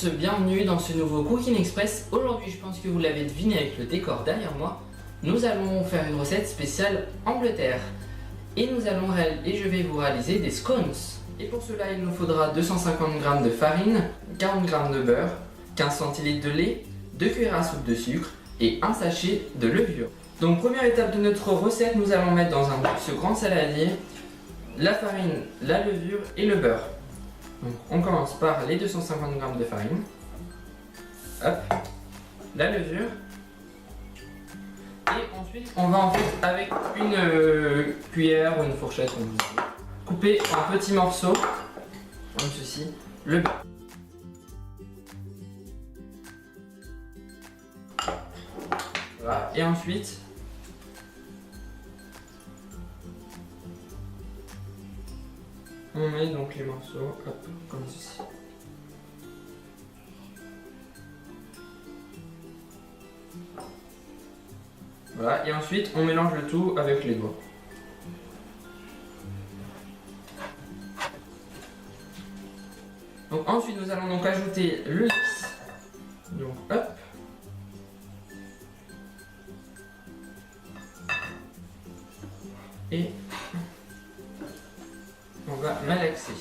tous, bienvenue dans ce nouveau Cooking Express. Aujourd'hui, je pense que vous l'avez deviné avec le décor derrière moi, nous allons faire une recette spéciale Angleterre. Et je vais vous réaliser des scones. Et pour cela, il nous faudra 250 g de farine, 40 g de beurre, 15 centilitres de lait, 2 cuillères à soupe de sucre et un sachet de levure. Donc première étape de notre recette, nous allons mettre dans ce grand saladier la farine, la levure et le beurre. Donc on commence par les 250 g de farine, hop, la levure, et ensuite on va en fait avec une cuillère ou une fourchette, comme vous voulez, couper en petits morceaux, comme ceci, le beurre. Voilà, et ensuite on met donc les morceaux, hop, comme ceci. Voilà, et ensuite on mélange le tout avec les doigts. Donc ensuite nous allons donc ajouter le mix. Donc hop. Et on va malaxer.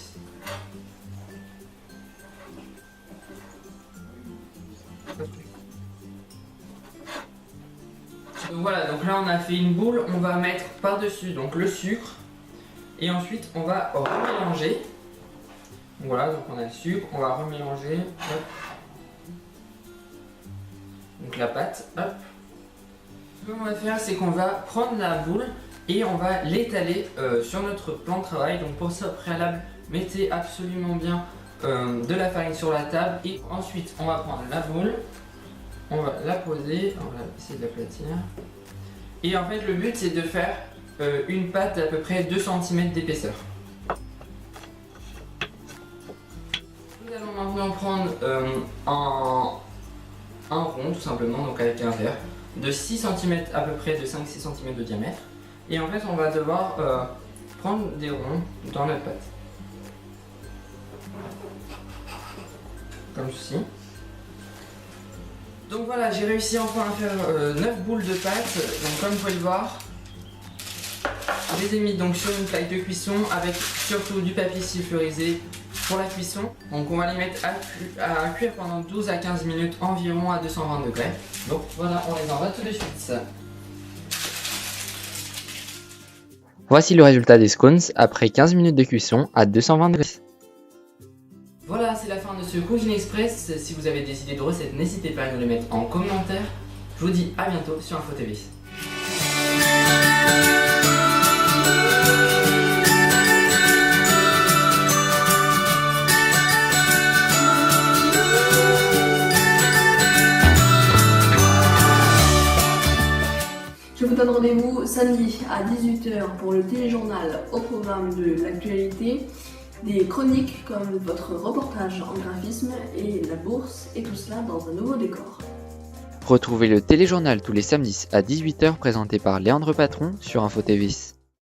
Donc voilà, donc là on a fait une boule, on va mettre par-dessus donc le sucre et ensuite on va remélanger. Donc voilà, donc on a le sucre, on va remélanger. Hop. Donc la pâte, hop. Ce qu'on va faire, c'est qu'on va prendre la boule et on va l'étaler sur notre plan de travail. Donc pour ça, au préalable, mettez absolument bien de la farine sur la table. Et ensuite, on va prendre la boule, on va la poser, on va essayer de l'aplatir. Et en fait, le but, c'est de faire une pâte d'à peu près 2 cm d'épaisseur. Nous allons maintenant prendre un rond, tout simplement, donc avec un verre, de 6 cm à peu près, de 5-6 cm de diamètre. Et en fait, on va devoir prendre des ronds dans notre pâte. Comme ceci. Donc voilà, j'ai réussi enfin à faire 9 boules de pâte. Donc comme vous pouvez le voir, je les ai mis donc sur une plaque de cuisson avec surtout du papier sulfurisé pour la cuisson. Donc on va les mettre à cuire pendant 12 à 15 minutes environ à 220 degrés. Donc voilà, on les envoie tout de suite. Voici le résultat des scones après 15 minutes de cuisson à 220 degrés. Voilà, c'est la fin de ce Cooking Express. Si vous avez des idées de recettes, n'hésitez pas à nous les mettre en commentaire. Je vous dis à bientôt sur Info TV. Je vous donne rendez-vous samedi à 18 h pour le téléjournal au programme de l'actualité, des chroniques comme votre reportage en graphisme et la bourse, et tout cela dans un nouveau décor. Retrouvez le téléjournal tous les samedis à 18 h présenté par Léandre Patron sur Info TV.